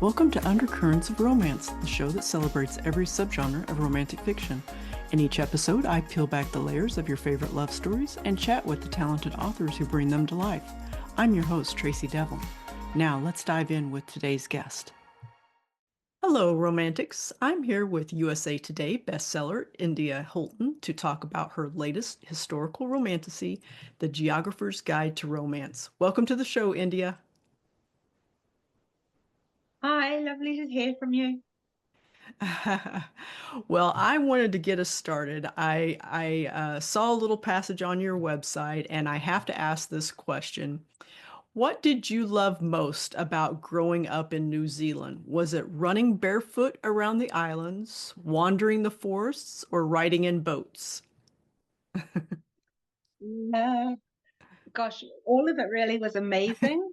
Welcome to Undercurrents of Romance, the show that celebrates every subgenre of romantic fiction. In each episode, I peel back the layers of your favorite love stories and chat with the talented authors who bring them to life. I'm your host, Tracey Devlyn. Now, let's dive in with today's guest. Hello, Romantics. I'm here with USA Today bestseller India Holton to talk about her latest historical romantasy, The Geographer's Guide to Romance. Welcome to the show, India. Hi, lovely to hear from you. Well, I wanted to get us started. I saw a little passage on your website, and I have to ask this question. What did you love most about growing up in New Zealand? Was it running barefoot around the islands, wandering the forests, or riding in boats? Uh, Gosh, all of it really was amazing.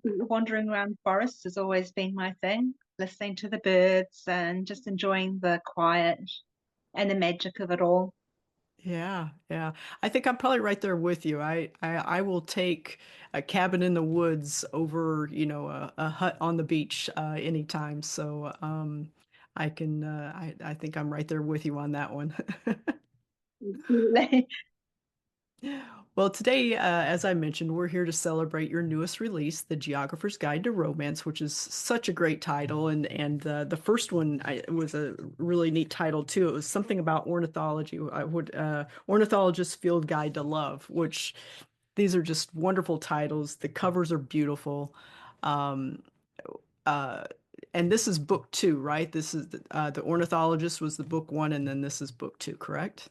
Wandering around forests has always been my thing, listening to the birds and just enjoying the quiet and the magic of it all. Yeah. I think I'm probably right there with you. I will take a cabin in the woods over, a hut on the beach anytime. So I think I'm right there with you on that one. Well, today, as I mentioned, we're here to celebrate your newest release, The Geographer's Guide to Romance, which is such a great title. And the first one was a really neat title too. It was something about ornithology. I would Ornithologist's Field Guide to Love, which these are just wonderful titles. The covers are beautiful. Um, uh, and this is book two, right? This is the Ornithologist was the book one, and then this is book two, correct?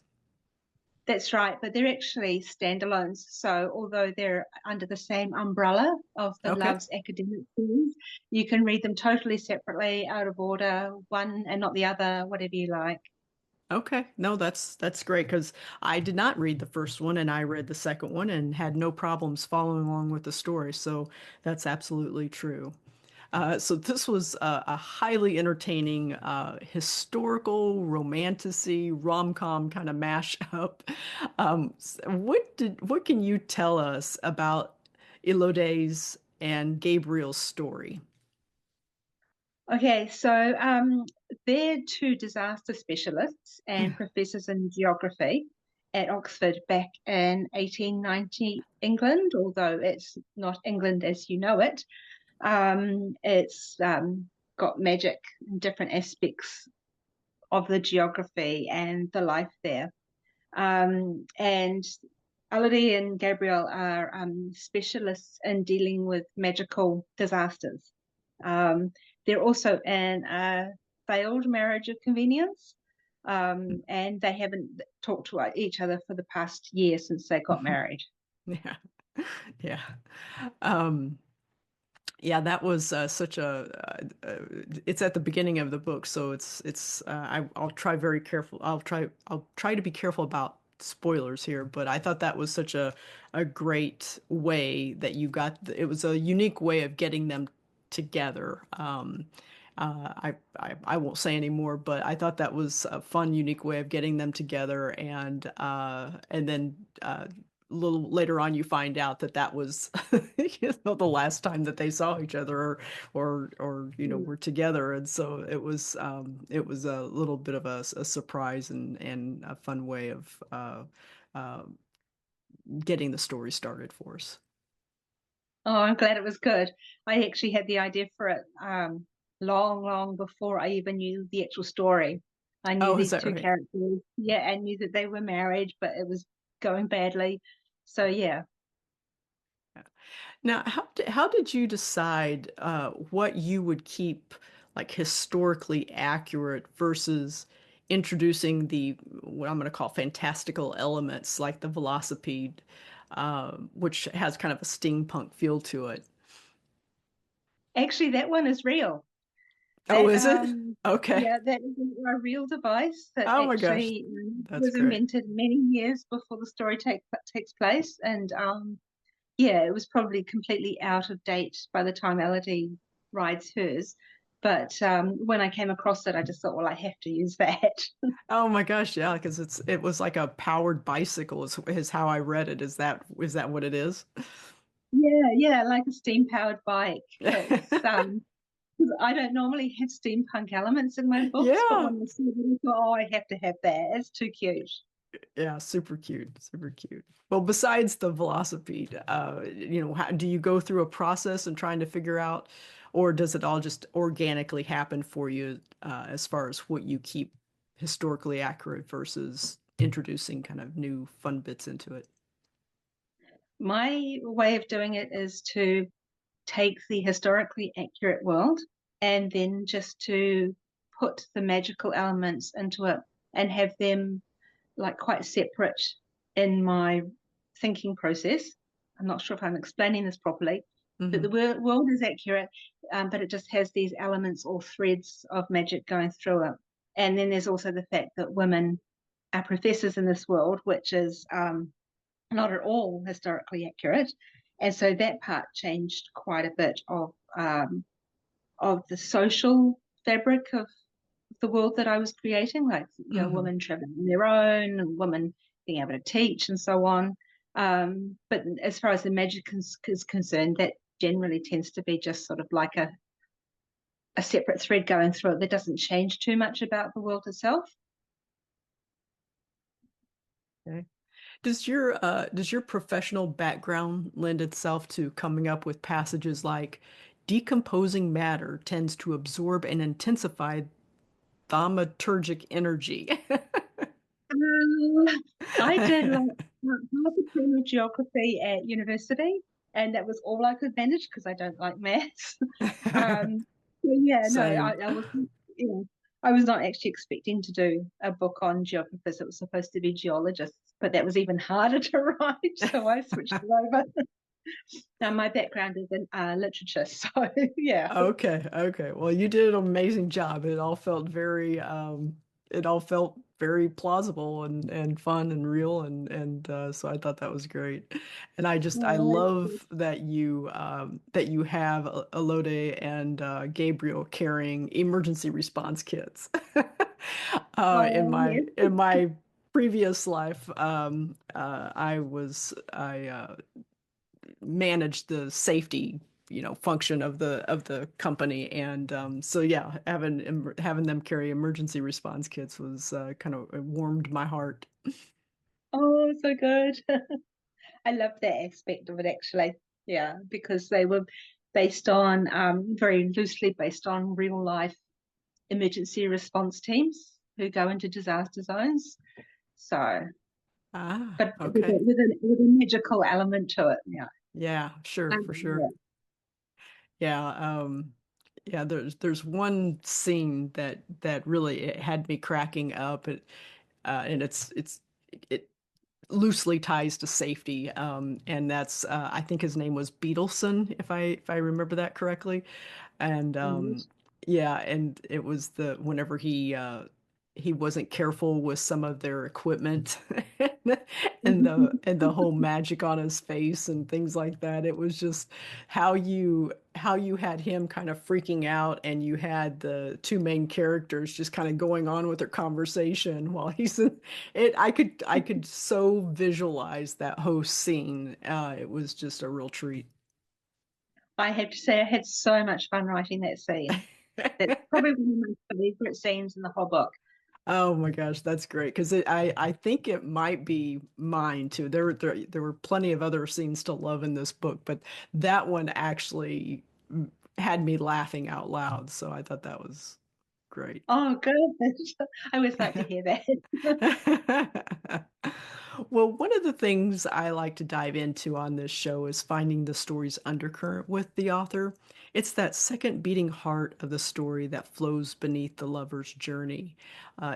That's right, but they're actually standalones. So although they're under the same umbrella of the Okay. Love's academic series, you can read them totally separately, out of order, one and not the other, whatever you like. Okay. No, that's great because I did not read the first one and I read the second one and had no problems following along with the story. So that's absolutely true. So this was a highly entertaining historical romantasy rom-com kind of mashup. What can you tell us about Elodie's and Gabriel's story? Okay, so they're two disaster specialists and professors in geography at Oxford back in 1890 England, although it's not England as you know it. It's got magic and different aspects of the geography and the life there. And Elodie and Gabriel are specialists in dealing with magical disasters. Um, they're also in a failed marriage of convenience, and they haven't talked to each other for the past year since they got married. Yeah. Yeah. Um, Yeah, that was such it's at the beginning of the book, so I'll try very careful. I'll try to be careful about spoilers here, but I thought that was such a great way that it was a unique way of getting them together. I won't say any more, but I thought that was a fun, unique way of getting them together, and then a little later on you find out that that was the last time that they saw each other or were together, and so it was a little bit of a surprise and a fun way of uh, getting the story started for us. Oh, I'm glad it was good. I actually had the idea for it long before I even knew the actual story. I knew Oh, is these that two right? characters, yeah, and knew that they were married, but it was going badly. So yeah. Now, how did you decide what you would keep like historically accurate versus introducing the what I'm going to call fantastical elements like the velocipede, which has kind of a steampunk feel to it? Actually, that one is real. Oh, That is it? Okay. yeah, that is a real device that Oh my gosh, actually that's was great. invented many years before the story takes place, and yeah, it was probably completely out of date by the time Elodie rides hers. But when I came across it, I just thought, well, I have to use that. Oh my gosh, yeah, because it was like a powered bicycle is how I read it. Is that what it is? Yeah, yeah, like a steam powered bike. It's I don't normally have steampunk elements in my books, but Yeah. when I saw it, I thought, oh, I have to have that. It's too cute. Yeah, super cute, super cute. Well, besides the velocipede, how, do you go through a process and trying to figure out, or does it all just organically happen for you, as far as what you keep historically accurate versus introducing kind of new fun bits into it? My way of doing it is to take the historically accurate world and then just to put the magical elements into it and have them like quite separate in my thinking process. I'm not sure if I'm explaining this properly, but the Hmm. world is accurate, but it just has these elements or threads of magic going through it. And then there's also the fact that women are professors in this world, which is not at all historically accurate. And so that part changed quite a bit of the social fabric of the world that I was creating, like Hmm. women traveling on their own, and women being able to teach, and so on. But as far as the magic is concerned, that generally tends to be just sort of like a separate thread going through it that doesn't change too much about the world itself. Okay. Does your professional background lend itself to coming up with passages like decomposing matter tends to absorb and intensify thaumaturgic energy? Um, I did like half a term of geography at university, and that was all I could manage because I don't like maths. So yeah, no, Same. I was, I was not actually expecting to do a book on geographers. It was supposed to be geologists, but that was even harder to write, so I switched it over. Now my background is in literature, so yeah. Okay, okay. Well, you did an amazing job. It all felt very plausible and fun and real and so I thought that was great. And I Oh, love that you have Elode and Gabriel carrying emergency response kits. yes. In my previous life, I manage the safety, function of the company, and so yeah, having them carry emergency response kits was kind of it warmed my heart. Oh, so good. I love that aspect of it actually. Yeah, because they were based on very loosely based on real life emergency response teams who go into disaster zones. So, Ah, but with okay. with a magical element to it. Yeah. Yeah, sure, for sure. Yeah. Yeah, yeah, there's one scene that really it had me cracking up, and it loosely ties to safety. And that's I think his name was Beetleson, if I remember that correctly. And Right. yeah, and it was the whenever he wasn't careful with some of their equipment and the whole magic on his face and things like that. It was just how you had him kind of freaking out and you had the two main characters just kind of going on with their conversation while he's in it. I could so visualize that whole scene. It was just a real treat. I have to say, I had so much fun writing that scene. That's probably one of my favorite scenes in the whole book. Oh my gosh, that's great because I think it might be mine too. There were plenty of other scenes to love in this book, but that one actually had me laughing out loud. So I thought that was great. Oh, good. I always like to hear that. Well, one of the things I like to dive into on this show is finding the story's undercurrent with the author. It's that second beating heart of the story that flows beneath the lover's journey.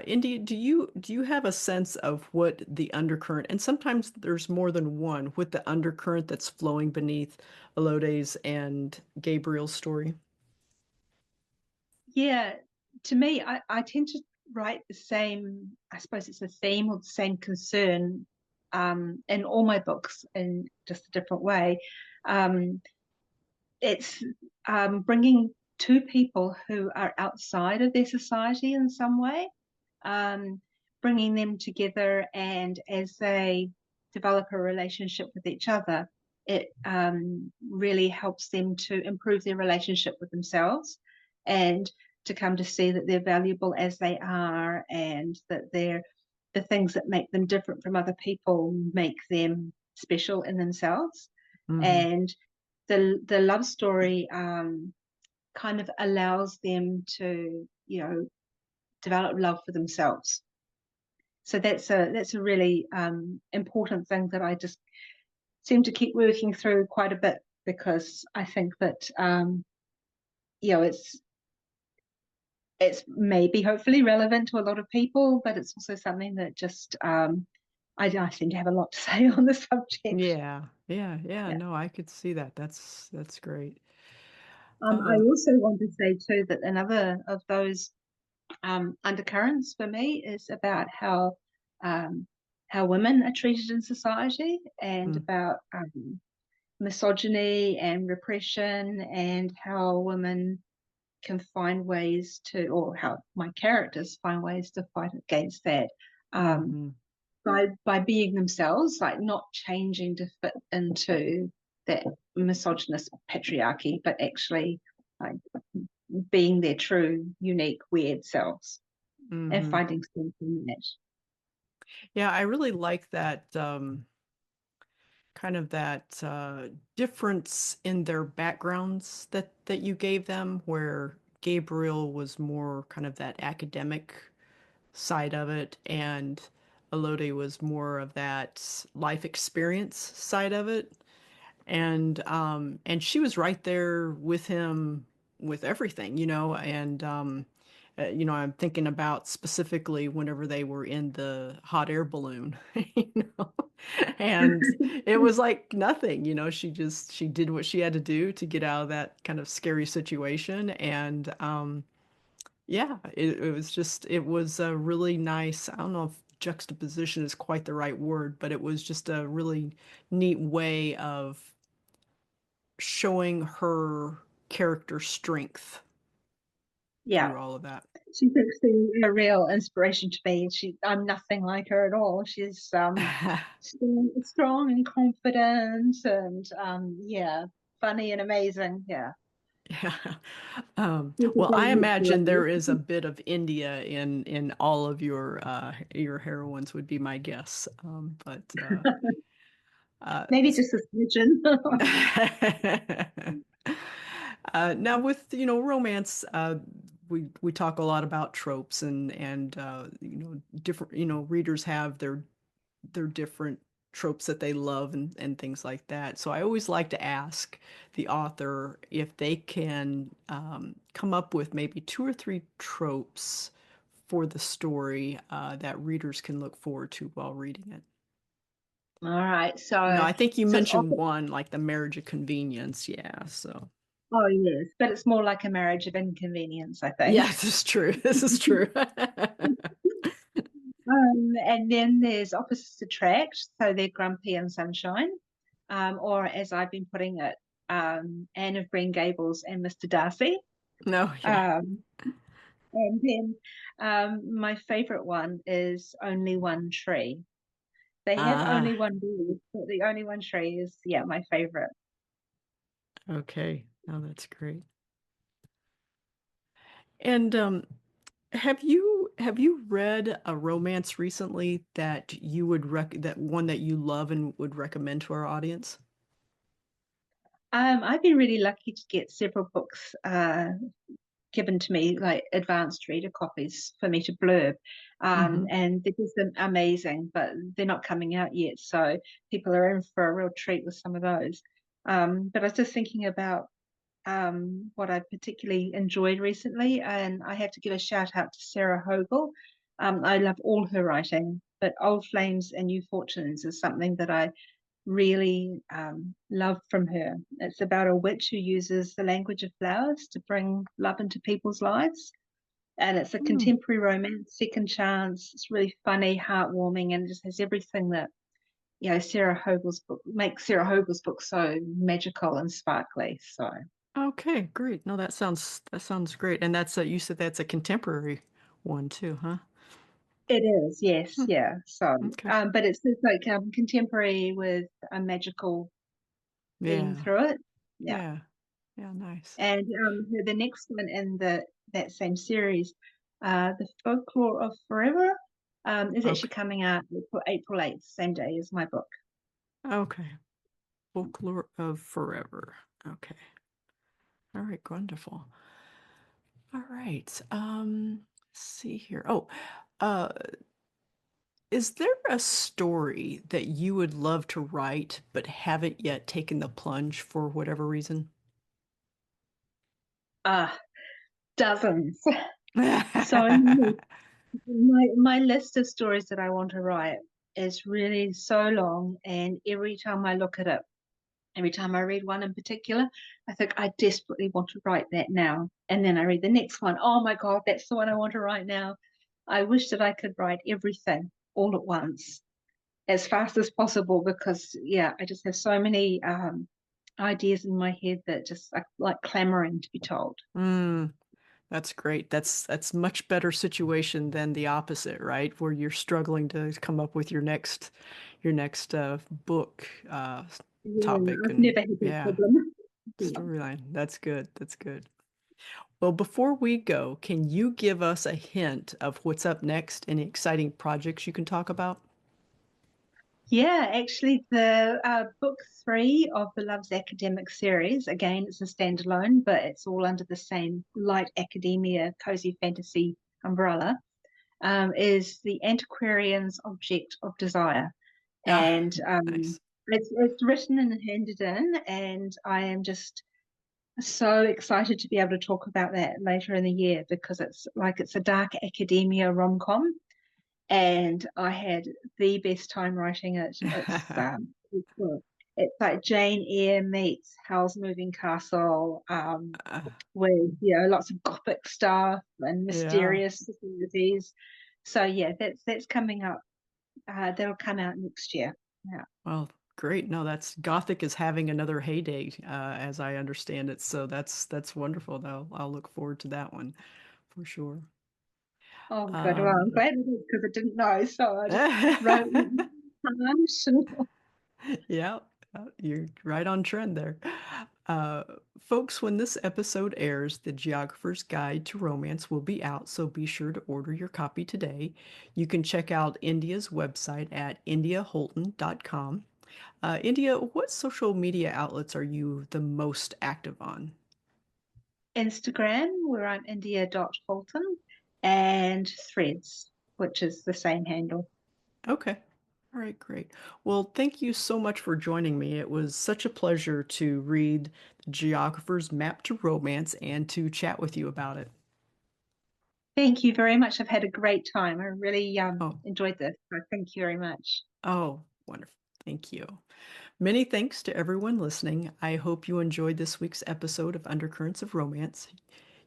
Indy, do you have a sense of what the undercurrent, and sometimes there's more than one, what the undercurrent that's flowing beneath Elode's and Gabriel's story? Yeah, to me, I tend to write the same, I suppose it's a theme or the same concern in all my books in just a different way. Um, it's bringing two people who are outside of their society in some way, um, bringing them together, and as they develop a relationship with each other, it really helps them to improve their relationship with themselves and to come to see that they're valuable as they are, and that they're the things that make them different from other people make them special in themselves. Hmm. And the love story kind of allows them to, develop love for themselves. So that's a really important thing that I just seem to keep working through quite a bit, because I think that you know it's maybe hopefully relevant to a lot of people, but it's also something that just I seem to have a lot to say on the subject. Yeah, yeah, yeah. Yeah. No, I could see that. That's great. I Um, also want to say too that another of those undercurrents for me is about um, how women are treated in society, and mm, about misogyny and repression, and how women can find ways to, or how my characters find ways to fight against that, um, hmm. by being themselves, like not changing to fit into that misogynist patriarchy, but actually like being their true, unique, weird selves and Hmm. finding strength in that. Yeah, I really like that kind of that difference in their backgrounds that you gave them, where Gabriel was more kind of that academic side of it, and Elodie was more of that life experience side of it. And she was right there with him with everything, I'm thinking about specifically whenever they were in the hot air balloon, you know, and it was like nothing, she did what she had to do to get out of that kind of scary situation. And yeah, it was a really nice, I don't know if juxtaposition is quite the right word, but it was just a really neat way of showing her character strength Yeah, through all of that. she's actually a real inspiration to me. I'm nothing like her at all. She's strong and confident, and yeah, funny and amazing. Yeah, Yeah. she's a Well, great I imagine there is a inspiration. bit of India in all of your heroines would be my guess. Uh, Maybe just a smidgen. Now with romance, we talk a lot about tropes and different readers have their different tropes that they love and things like that. So I always like to ask the author if they can come up with maybe two or three tropes for the story that readers can look forward to while reading it. All right, I think you so it's mentioned often, one, like the marriage of convenience. Yeah, so oh yes, but it's more like a marriage of inconvenience, I yeah, think. this is true. This is true. And then there's opposites attract, so they're grumpy and sunshine, or as I've been putting it, Anne of Green Gables and Mr. Darcy. No, yeah. Um, and then my favorite one is Only One Tree. They have only Ah, one leaf, but the only one tree is, yeah, my favorite. okay. Oh, that's great. And have you read a romance recently that you would that one that you love and would recommend to our audience? I've been really lucky to get several books given to me, like advanced reader copies for me to blurb. Hmm. And they're just amazing, but they're not coming out yet. So people are in for a real treat with some of those. But I was just thinking about what I particularly enjoyed recently, and I have to give a shout out to Sarah Hogle. I love all her writing, but Old Flames and New Fortunes is something that I really love from her. It's about a witch who uses the language of flowers to bring love into people's lives. And it's a Hmm. contemporary romance, second chance. It's really funny, heartwarming, and just has everything that, Sarah Hogle's book makes Sarah Hogle's book so magical and sparkly. So Okay, great. No, that sounds great. And you said that's a contemporary one too, huh? it is, yes, Hmm. yeah. So, Okay. but it's like contemporary with a magical theme Yeah. through it. Yeah. Yeah. Yeah, nice. And the next one in the that same series, The Folklore of Forever, is actually Okay. coming out April 8th, same day as my book. Okay. Folklore of Forever. Okay. All right, wonderful. All right. Let's see here. Oh, uh, is there a story that you would love to write but haven't yet taken the plunge for whatever reason? Ah, dozens. So my list of stories that I want to write is really so long, and every time I look at it, every time I read one in particular, I think I desperately want to write that now. And then I read the next one. Oh my God, that's the one I want to write now. I wish that I could write everything all at once as fast as possible because, yeah, I just have so many ideas in my head that just like clamoring to be told. Mm, that's great. That's much better situation than the opposite, right? Where you're struggling to come up with your next book Yeah, topic I've and never had that yeah, problem. Yeah. storyline. That's good. That's good. Well, before we go, can you give us a hint of what's up next? Any exciting projects you can talk about? Yeah, actually, the book three of the Love's Academic series, again, it's a standalone, but it's all under the same light academia, cozy fantasy umbrella, is The Antiquarian's Object of Desire. Ah, And nice. it's written and handed in, and I am just so excited to be able to talk about that later in the year because it's a dark academia rom-com and I had the best time writing it. It's like Jane Eyre meets Howl's Moving Castle, with lots of gothic stuff and Yeah. mysterious societies. So yeah, that's coming up. That'll come out next year. Yeah. Well, great. No, that's Gothic is having another heyday, as I understand it. So that's wonderful. I'll look forward to that one for sure. Oh, good. Well, I'm Um, glad because I didn't know, so I just wrote it. yeah, you're right on trend there. Uh, Folks, when this episode airs, The Geographer's Guide to Romance will be out, so be sure to order your copy today. You can check out India's website at indiaholton.com. India, what social media outlets are you the most active on? Instagram, where I'm India.Holton, and Threads, which is the same handle. Okay. All right, great. Well, thank you so much for joining me. It was such a pleasure to read The Geographer's Map to Romance and to chat with you about it. Thank you very much. I've had a great time. I really Oh, enjoyed this. So thank you very much. oh, wonderful. Thank you. Many thanks to everyone listening. I hope you enjoyed this week's episode of Undercurrents of Romance.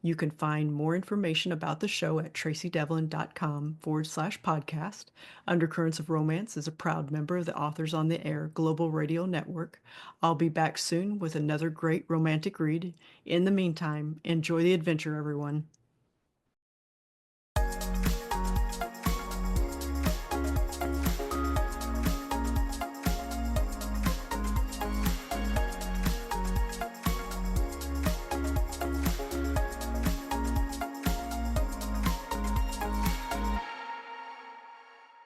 You can find more information about the show at tracydevlyn.com/podcast. Undercurrents of Romance is a proud member of the Authors on the Air Global Radio Network. I'll be back soon with another great romantic read. In the meantime, enjoy the adventure, everyone.